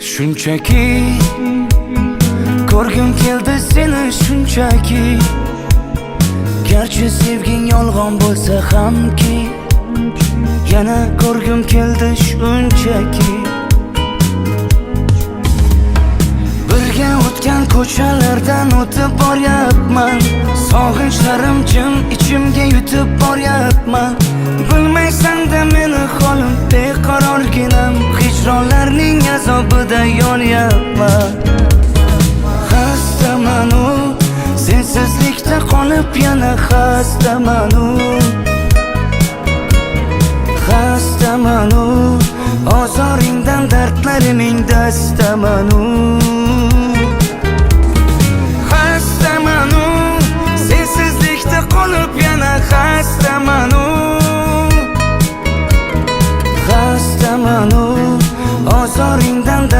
Shunchaki ko'rgim keldi seni shunchaki. Garchi sevging yolg'on bo'lsa hamki, yana ko'rgim keldi shunchaki. Birga o'tgan ko'chalardan o'tib boryapman, sog'inchlarim jim ichimga yutib boryapman. Bilmaysan-da meni holim beqarorginam, hijronlarning azobida yonyapman. Xastaman u sensizlikda qolib, yana xastaman u. Xastaman u ozoringdan dardlariming dastaman u. Xastaman u sensizlikda qolib, yana xastaman u. Xastaman u ozoringdan